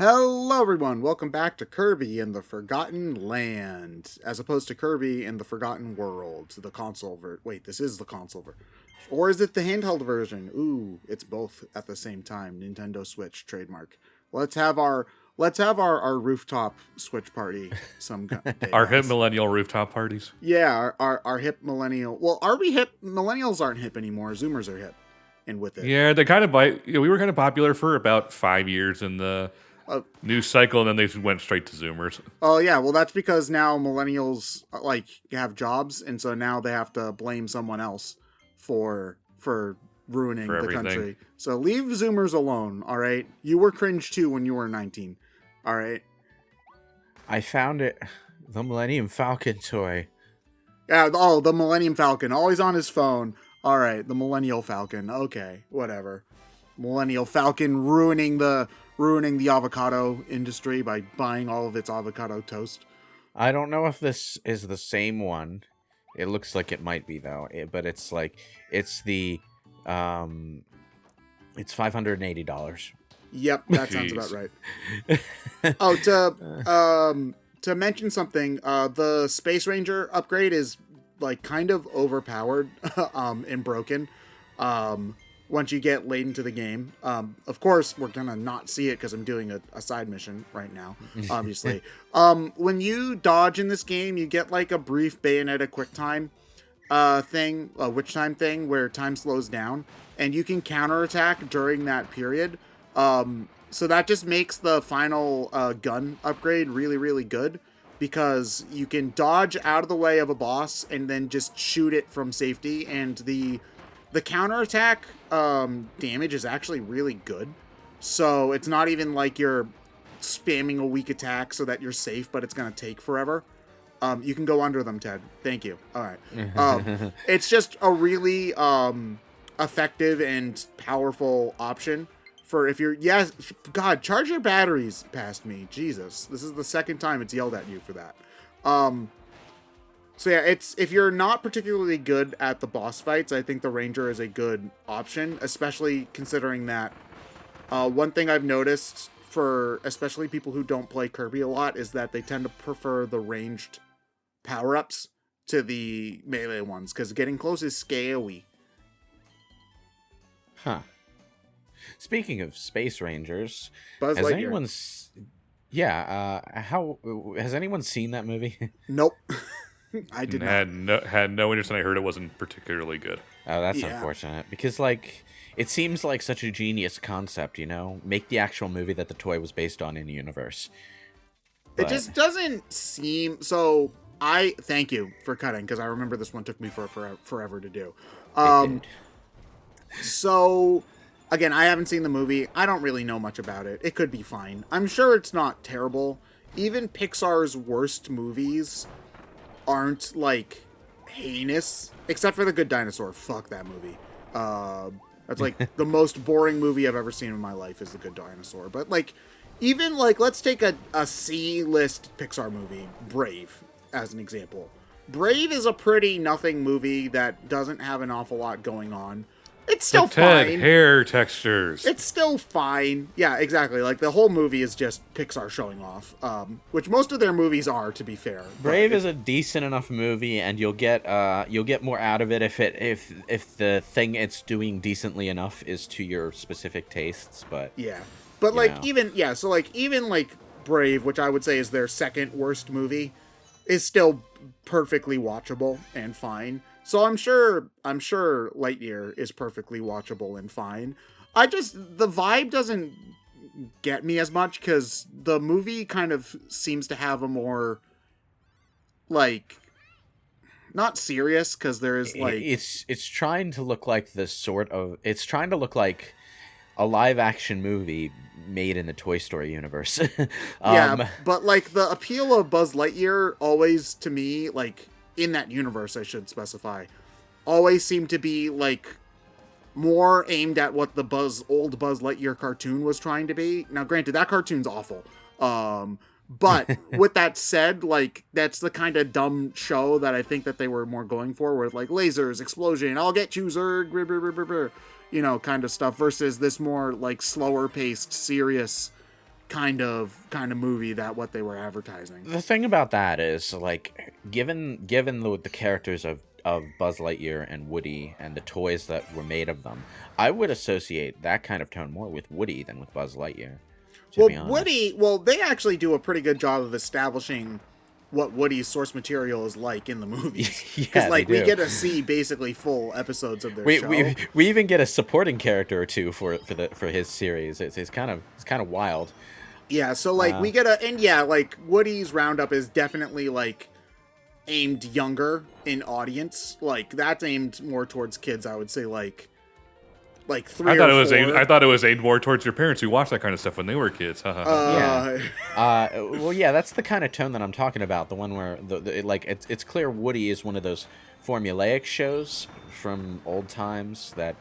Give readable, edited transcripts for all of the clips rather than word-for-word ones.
Hello everyone, welcome back to Kirby in the Forgotten Land, as opposed to Kirby in the Forgotten World, the console wait, this is the console version. Or is it the handheld version? Ooh, it's both at the same time. Nintendo Switch trademark. Let's have our rooftop Switch party some day, Our guys. hip millennial rooftop parties. Yeah, our hip millennial. Well, are we hip? Millennials aren't hip anymore. Zoomers are hip, and with it. Yeah, they kind of we were kind of popular for about 5 years in the news cycle, and then they went straight to Zoomers. Oh yeah, well that's because now millennials have jobs, and so now they have to blame someone else for ruining For the everything. country. So leave Zoomers alone, all right? You were cringe too when you were 19, all right? I found it. The Millennium Falcon toy. Yeah. Oh, the Millennium Falcon, always on his phone. All right, the Millennial Falcon. Okay, whatever. Millennial Falcon ruining the avocado industry by buying all of its avocado toast. I don't know if this is the same one. It looks like it might be though. But it's it's $580. Yep, that sounds about right. Oh, to mention something, the Space Ranger upgrade is kind of overpowered and broken. Once you get late into the game, of course we're gonna not see it because I'm doing a side mission right now. Obviously, when you dodge in this game, you get a brief Bayonetta quick time thing, a witch time thing, where time slows down, and you can counterattack during that period. So that just makes the final gun upgrade really, really good, because you can dodge out of the way of a boss and then just shoot it from safety, and the counterattack damage is actually really good. So it's not even like you're spamming a weak attack so that you're safe, but it's going to take forever. You can go under them, Ted. Thank you. All right. It's just a really effective and powerful option for if you're... Yes, God, charge your batteries past me. Jesus. This is the second time it's yelled at you for that. So yeah, it's if you're not particularly good at the boss fights, I think the Ranger is a good option, especially considering that one thing I've noticed for especially people who don't play Kirby a lot is that they tend to prefer the ranged power-ups to the melee ones, because getting close is scary. Huh. Speaking of Space Rangers, Buzz has Lightyear. how has anyone seen that movie? Nope. I did not. Had no interest, and I heard it wasn't particularly good. Oh, that's Yeah. unfortunate, because it seems like such a genius concept, make the actual movie that the toy was based on in the universe. It just doesn't seem so. I thank you for cutting, because I remember this one took me forever to do. So again, I haven't seen the movie. I don't really know much about it. It could be fine. I'm sure it's not terrible. Even Pixar's worst movies aren't heinous, except for The Good Dinosaur. Fuck that movie. That's the most boring movie I've ever seen in my life is The Good Dinosaur. But even let's take a C-list Pixar movie, Brave, as an example. Brave is a pretty nothing movie that doesn't have an awful lot going on. It's still fine. Hair textures. It's still fine. Yeah, exactly. The whole movie is just Pixar showing off, which most of their movies are, to be fair. Brave is a decent enough movie, and you'll get more out of it if the thing it's doing decently enough is to your specific tastes. But yeah, but even Brave, which I would say is their second worst movie, is still perfectly watchable and fine. So I'm sure Lightyear is perfectly watchable and fine. The vibe doesn't get me as much, because the movie kind of seems to have a more not serious, because there is it's trying to look like it's trying to look like a live action movie made in the Toy Story universe. Yeah, but the appeal of Buzz Lightyear always, to me, in that universe, I should specify, always seemed to be more aimed at what the old Buzz Lightyear cartoon was trying to be. Now, granted, that cartoon's awful. But with that said, that's the kind of dumb show that I think that they were more going for, with lasers, explosion, I'll get you, Zurg, brr, brr, brr, brr, kind of stuff, versus this more slower paced, serious kind of movie that what they were advertising. The thing about that is, like, given the characters of Buzz Lightyear and Woody and the toys that were made of them, I would associate that kind of tone more with Woody than with Buzz Lightyear. Woody, they actually do a pretty good job of establishing what Woody's source material is like in the movies. Because we get to see basically full episodes of their show. We even get a supporting character or two for his series. It's kind of wild. Yeah, so we get Woody's Roundup is definitely aimed younger in audience. That's aimed more towards kids, I would say like 3 or 4. I thought it was aimed more towards your parents who watched that kind of stuff when they were kids. Yeah. Well, yeah, that's the kind of tone that I'm talking about. The one where it's clear Woody is one of those formulaic shows from old times that,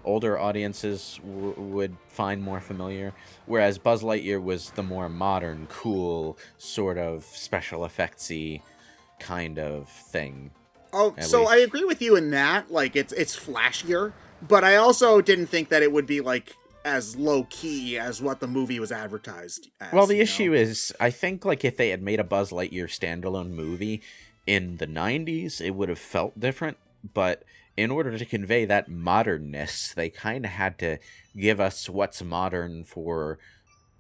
older audiences would find more familiar, whereas Buzz Lightyear was the more modern, cool, sort of special effectsy kind of thing. Oh, so I agree with you in that. It's flashier. But I also didn't think that it would be as low key as what the movie was advertised as. Well, the issue is, I think if they had made a Buzz Lightyear standalone movie in the 90s, it would have felt different. But in order to convey that modernness, they kind of had to give us what's modern for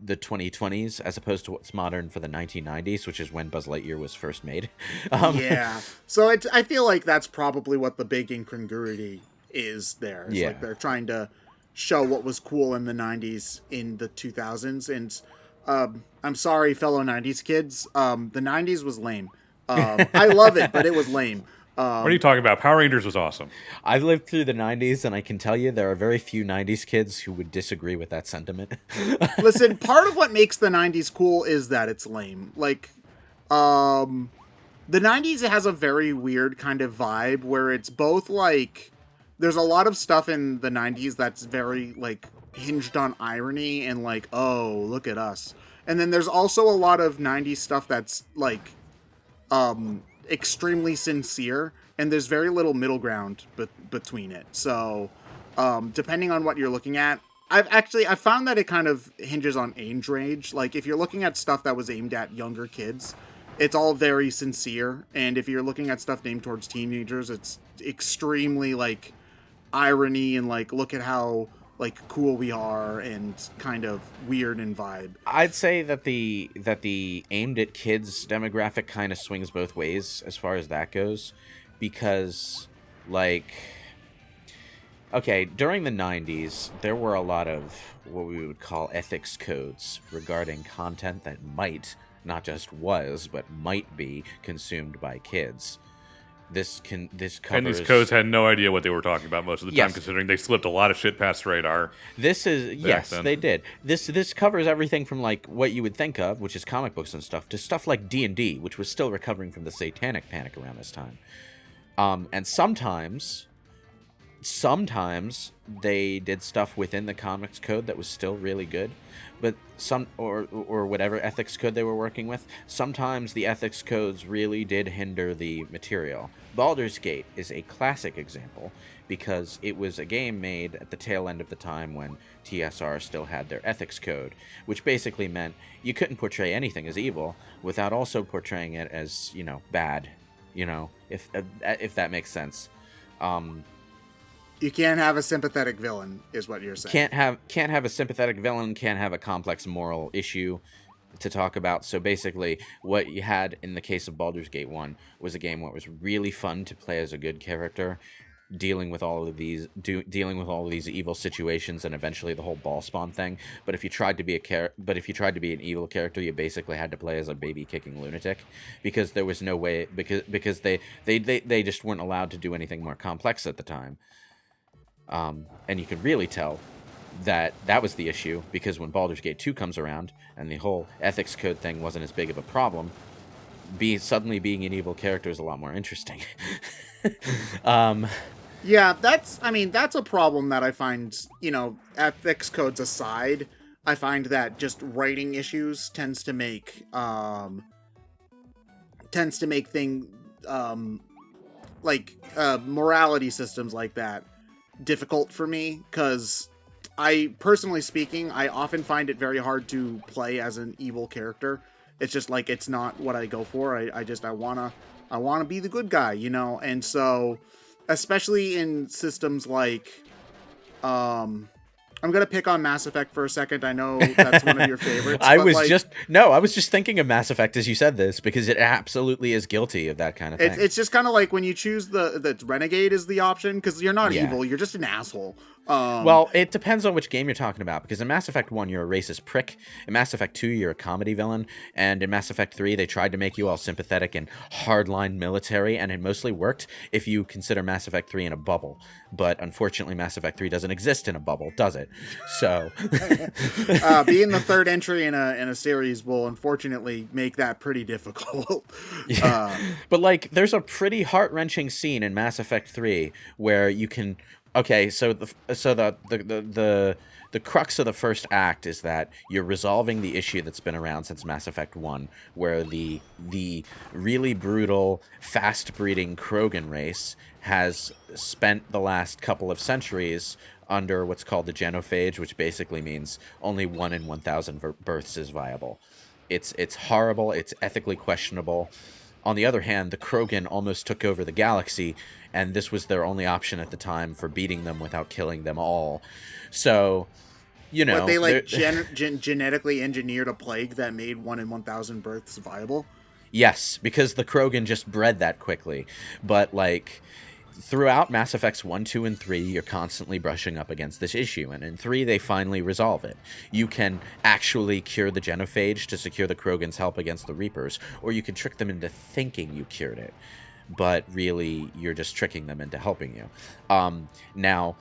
the 2020s as opposed to what's modern for the 1990s, which is when Buzz Lightyear was first made. Yeah. So I feel like that's probably what the big incongruity is there. It's they're trying to show what was cool in the 90s in the 2000s. And I'm sorry, fellow 90s kids. The 90s was lame. I love it, but it was lame. What are you talking about? Power Rangers was awesome. I lived through the 90s, and I can tell you there are very few 90s kids who would disagree with that sentiment. Listen, part of what makes the 90s cool is that it's lame. The 90s has a very weird kind of vibe where it's both there's a lot of stuff in the 90s that's very hinged on irony and oh, look at us. And then there's also a lot of 90s stuff that's extremely sincere, and there's very little middle ground between it. So depending on what you're looking at, I've found that it kind of hinges on age range. If you're looking at stuff that was aimed at younger kids, it's all very sincere, and if you're looking at stuff aimed towards teenagers, it's extremely irony and look at how cool we are and kind of weird in vibe. I'd say that the aimed at kids demographic kind of swings both ways as far as that goes, because during the 90s there were a lot of what we would call ethics codes regarding content that might, not just was, but might be consumed by kids. This covers... And these codes had no idea what they were talking about most of the time, considering they slipped a lot of shit past the radar. This is... Yes, they did. This covers everything from, what you would think of, which is comic books and stuff, to stuff like D&D, which was still recovering from the satanic panic around this time. And sometimes they did stuff within the comics code that was still really good, but or whatever ethics code they were working with, sometimes the ethics codes really did hinder the material. Baldur's Gate is a classic example because it was a game made at the tail end of the time when TSR still had their ethics code, which basically meant you couldn't portray anything as evil without also portraying it as, bad, if that makes sense. You can't have a sympathetic villain, is what you're saying. Can't have a sympathetic villain, can't have a complex moral issue to talk about. So basically, what you had in the case of Baldur's Gate 1 was a game where it was really fun to play as a good character, dealing with all of these evil situations and eventually the whole ball spawn thing. But if you tried to be an evil character, you basically had to play as a baby kicking lunatic, because there was no way, because they just weren't allowed to do anything more complex at the time. And you can really tell that was the issue, because when Baldur's Gate 2 comes around and the whole ethics code thing wasn't as big of a problem, suddenly being an evil character is a lot more interesting. Yeah, that's a problem that I find, ethics codes aside, I find that just writing issues tends to make morality systems like that difficult for me, because I personally speaking, I often find it very hard to play as an evil character. It's just like it's not what I go for. I wanna be the good guy, you know. And so, especially in systems like, I'm gonna pick on Mass Effect for a second. I know that's one of your favorites. I was just thinking of Mass Effect as you said this, because it absolutely is guilty of that kind of thing. It's just kind of like when you choose the Renegade is the option, because you're not evil, you're just an asshole. Well, it depends on which game you're talking about, because in Mass Effect 1, you're a racist prick. In Mass Effect 2, you're a comedy villain. And in Mass Effect 3, they tried to make you all sympathetic and hardline military, and it mostly worked if you consider Mass Effect 3 in a bubble. But unfortunately, Mass Effect 3 doesn't exist in a bubble, does it? So... being the third entry in a series will unfortunately make that pretty difficult. But, like, there's a pretty heart-wrenching scene in Mass Effect 3 where you can... Okay, so the crux of the first act is that you're resolving the issue that's been around since Mass Effect 1, where the really brutal, fast-breeding Krogan race has spent the last couple of centuries under what's called the genophage, which basically means only 1 in 1,000 births is viable. It's horrible, it's ethically questionable. On the other hand, the Krogan almost took over the galaxy, and this was their only option at the time for beating them without killing them all. So, you know... But they, like, genetically engineered a plague that made 1 in 1,000 births viable? Yes, because the Krogan just bred that quickly. But, like... Throughout Mass Effects 1, 2, and 3, you're constantly brushing up against this issue, and in 3, they finally resolve it. You can actually cure the genophage to secure the Krogan's help against the Reapers, or you can trick them into thinking you cured it, but really, you're just tricking them into helping you. Now,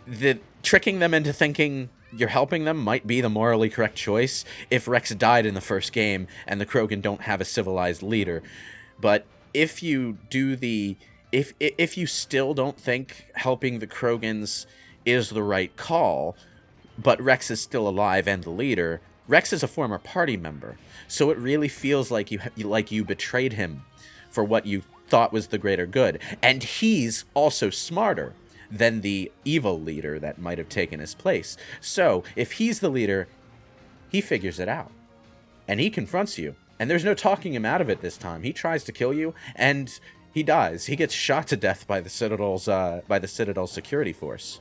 the tricking them into thinking you're helping them might be the morally correct choice if Rex died in the first game, and the Krogan don't have a civilized leader, but if you do the... If you still don't think helping the Krogans is the right call, but Rex is still alive and the leader, Rex is a former party member, so it really feels like you betrayed him for what you thought was the greater good, and he's also smarter than the evil leader that might have taken his place. So if he's the leader, he figures it out, and he confronts you, and there's no talking him out of it this time. He tries to kill you, and he dies. He gets shot to death by the Citadel's security force.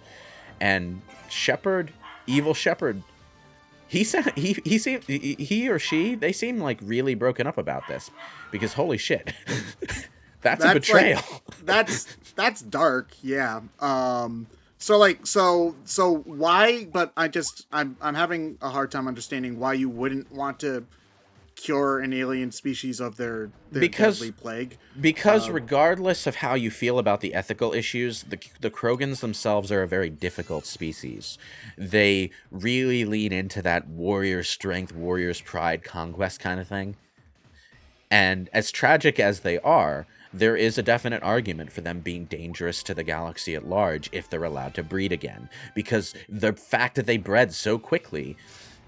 And Shepard, evil Shepard, he or she, they seem like really broken up about this, because holy shit, that's a betrayal. Like, that's dark, yeah. So why? But I'm having a hard time understanding why you wouldn't want to cure an alien species of their deadly plague. Because regardless of how you feel about the ethical issues, the Krogans themselves are a very difficult species. They really lean into that warrior strength, warrior's pride, conquest kind of thing. And as tragic as they are, there is a definite argument for them being dangerous to the galaxy at large if they're allowed to breed again. Because the fact that they bred so quickly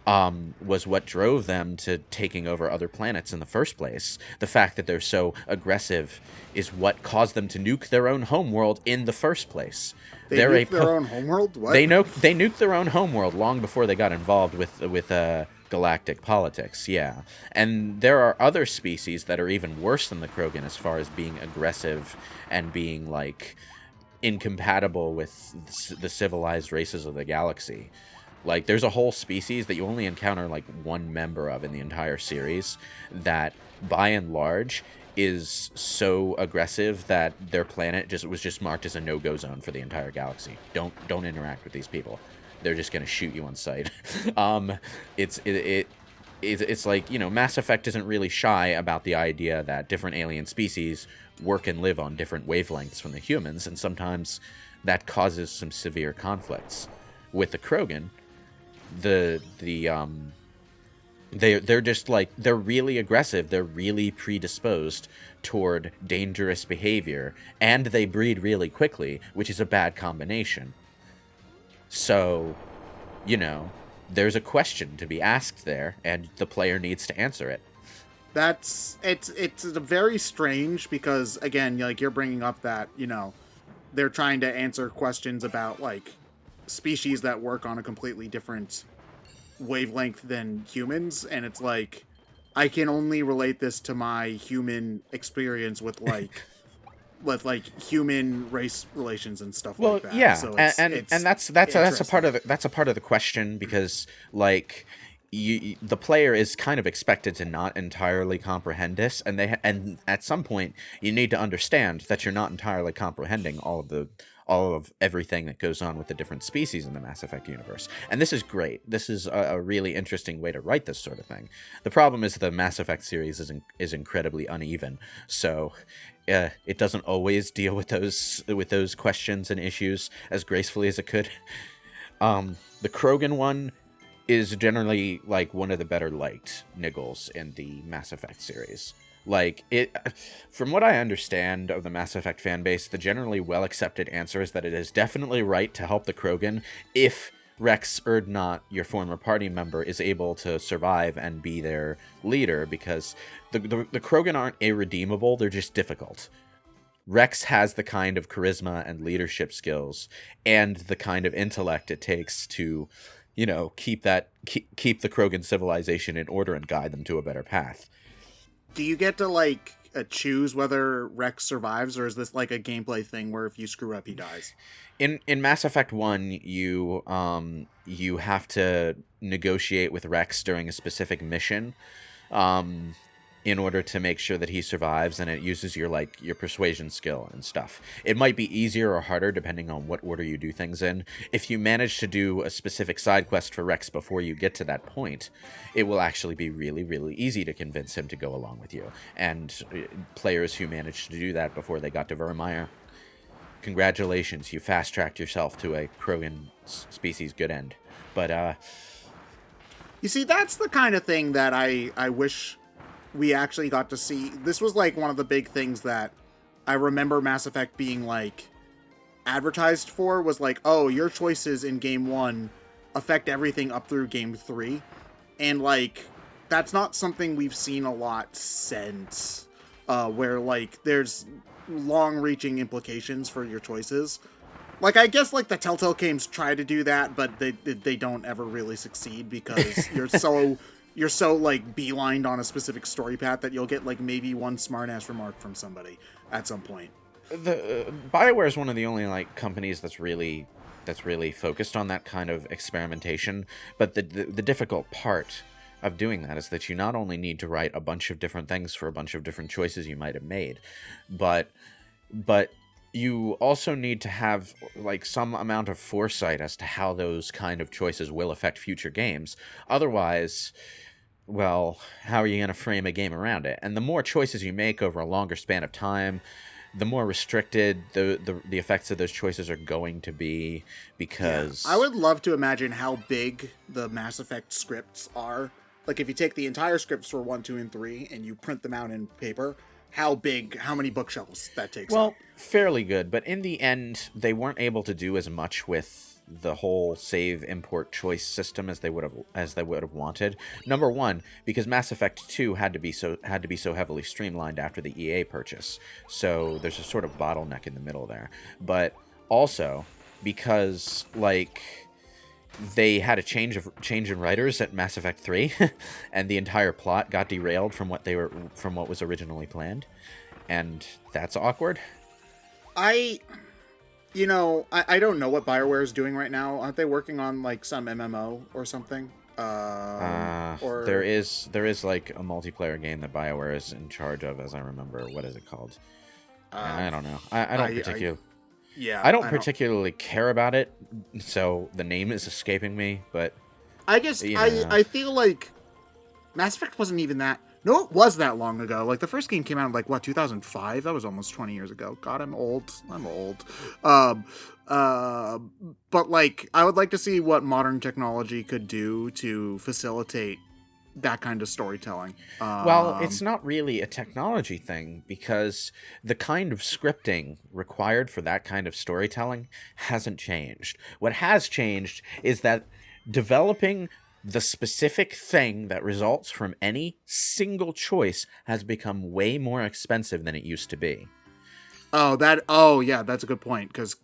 was what drove them to taking over other planets in the first place. The fact that they're so aggressive is what caused them to nuke their own homeworld in the first place. They nuked their own homeworld? What? They nuked their own homeworld long before they got involved with galactic politics, yeah. And there are other species that are even worse than the Krogan as far as being aggressive and being, like, incompatible with the civilized races of the galaxy. Like, there's a whole species that you only encounter, like, one member of in the entire series that, by and large, is so aggressive that their planet was just marked as a no-go zone for the entire galaxy. Don't interact with these people. They're just going to shoot you on sight. It's like, you know, Mass Effect isn't really shy about the idea that different alien species work and live on different wavelengths from the humans, and sometimes that causes some severe conflicts. With the Krogan, they're just like, they're really aggressive, they're really predisposed toward dangerous behavior, and they breed really quickly, which is a bad combination. So, you know, there's a question to be asked there, and the player needs to answer it. It's very strange, because again, like, you're bringing up that, you know, they're trying to answer questions about, like, species that work on a completely different wavelength than humans, and it's like I can only relate this to my human experience with human race relations and stuff like that. Yeah, So and that's a part of the question, because like the player is kind of expected to not entirely comprehend this, and and at some point you need to understand that you're not entirely comprehending all of everything that goes on with the different species in the Mass Effect universe. And this is great. This is a really interesting way to write this sort of thing. The problem is the Mass Effect series is incredibly uneven, so it doesn't always deal with those questions and issues as gracefully as it could. The Krogan one is generally like one of the better liked niggles in the Mass Effect series. Like, from what I understand of the Mass Effect fan base, the generally well accepted answer is that it is definitely right to help the Krogan if Rex Erdnot, your former party member, is able to survive and be their leader, because the Krogan aren't irredeemable, they're just difficult. Rex has the kind of charisma and leadership skills and the kind of intellect it takes to, keep the Krogan civilization in order and guide them to a better path. Do you get to choose whether Rex survives, or is this like a gameplay thing where if you screw up he dies? In Mass Effect 1, you have to negotiate with Rex during a specific mission in order to make sure that he survives, and it uses your persuasion skill and stuff. It might be easier or harder depending on what order you do things in. If you manage to do a specific side quest for Rex before you get to that point, it will actually be really, really easy to convince him to go along with you. And players who managed to do that before they got to Vermeer, congratulations, you fast-tracked yourself to a Krogan species good end. But, you see, that's the kind of thing that I wish we actually got to see. This was one of the big things that I remember Mass Effect being advertised for, was oh, your choices in game 1 affect everything up through game 3. And that's not something we've seen a lot since, where there's long-reaching implications for your choices. I guess the Telltale games try to do that, but they don't ever really succeed, because you're so beelined on a specific story path that you'll get maybe one smart-ass remark from somebody at some point. The BioWare is one of the only companies that's really focused on that kind of experimentation. But the difficult part of doing that is that you not only need to write a bunch of different things for a bunch of different choices you might have made, but you also need to have some amount of foresight as to how those kind of choices will affect future games. Otherwise, well, how are you going to frame a game around it? And the more choices you make over a longer span of time, the more restricted the effects of those choices are going to be, because... Yeah. I would love to imagine how big the Mass Effect scripts are. If you take the entire scripts for 1, 2, and 3 and you print them out in paper, how many bookshelves that takes. Well, fairly good, but in the end, they weren't able to do as much with the whole save import choice system as they would have wanted. Number one, because Mass Effect 2 had to be so heavily streamlined after the EA purchase, so there's a sort of bottleneck in the middle there. But also because they had a change in writers at Mass Effect 3, and the entire plot got derailed from what was originally planned, and that's awkward. I don't know what BioWare is doing right now. Aren't they working on some MMO or something? Or there is a multiplayer game that BioWare is in charge of, as I remember. What is it called? I don't know. I don't particularly. I don't particularly care about it, so the name is escaping me, but... I guess, I feel Mass Effect wasn't even that... No, it was that long ago. The first game came out in, 2005? That was almost 20 years ago. God, I'm old. But, I would like to see what modern technology could do to facilitate that kind of storytelling. Well, it's not really a technology thing, because the kind of scripting required for that kind of storytelling hasn't changed. What has changed is that developing the specific thing that results from any single choice has become way more expensive than it used to be. Yeah, that's a good point, because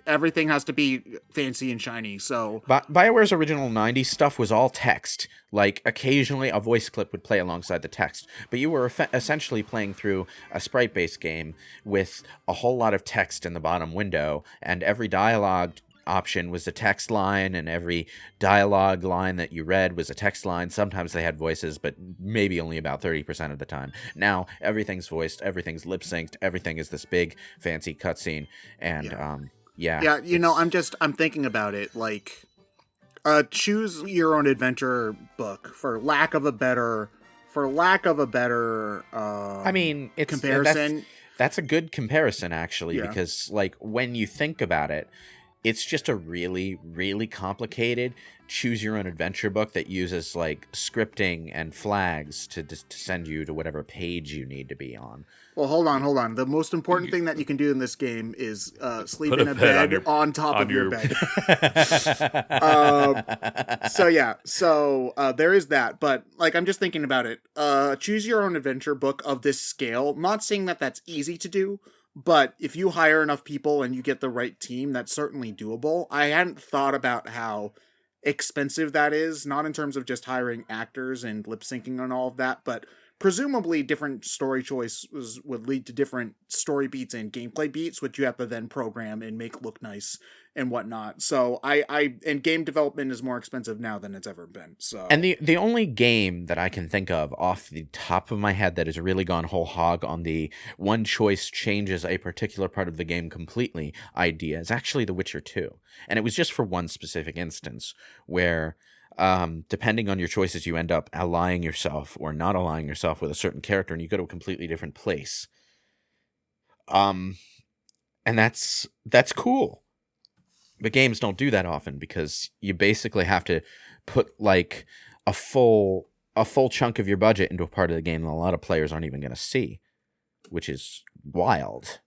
everything has to be fancy and shiny. So BioWare's original 90s stuff was all text. Like, occasionally a voice clip would play alongside the text, but you were essentially playing through a sprite-based game with a whole lot of text in the bottom window, and every dialogue option was a text line, and every dialogue line that you read was a text line. Sometimes they had voices, but maybe only about 30% of the time. Now everything's voiced, everything's lip synced, everything is this big fancy cutscene, and I'm thinking about it, like choose your own adventure book, for lack of a better I mean, it's comparison. That's a good comparison, actually, because like when you think about it, it's just a really, really complicated choose your own adventure book that uses like scripting and flags to send you to whatever page you need to be on. Well, hold on. The most important thing that you can do in this game is sleep in a bed on top of your bed. So there is that. But like, I'm just thinking about it. Choose your own adventure book of this scale. Not saying that that's easy to do, but if you hire enough people and you get the right team, that's certainly doable. I hadn't thought about how expensive that is, not in terms of just hiring actors and lip syncing and all of that, but presumably different story choices would lead to different story beats and gameplay beats, which you have to then program and make look nice and whatnot. So and game development is more expensive now than it's ever been. So, and the only game that I can think of off the top of my head that has really gone whole hog on the one choice changes a particular part of the game completely idea is actually The Witcher 2. And it was just for one specific instance where depending on your choices, you end up allying yourself or not allying yourself with a certain character, and you go to a completely different place. And that's cool. But games don't do that often, because you basically have to put like a full chunk of your budget into a part of the game that a lot of players aren't even going to see, which is wild.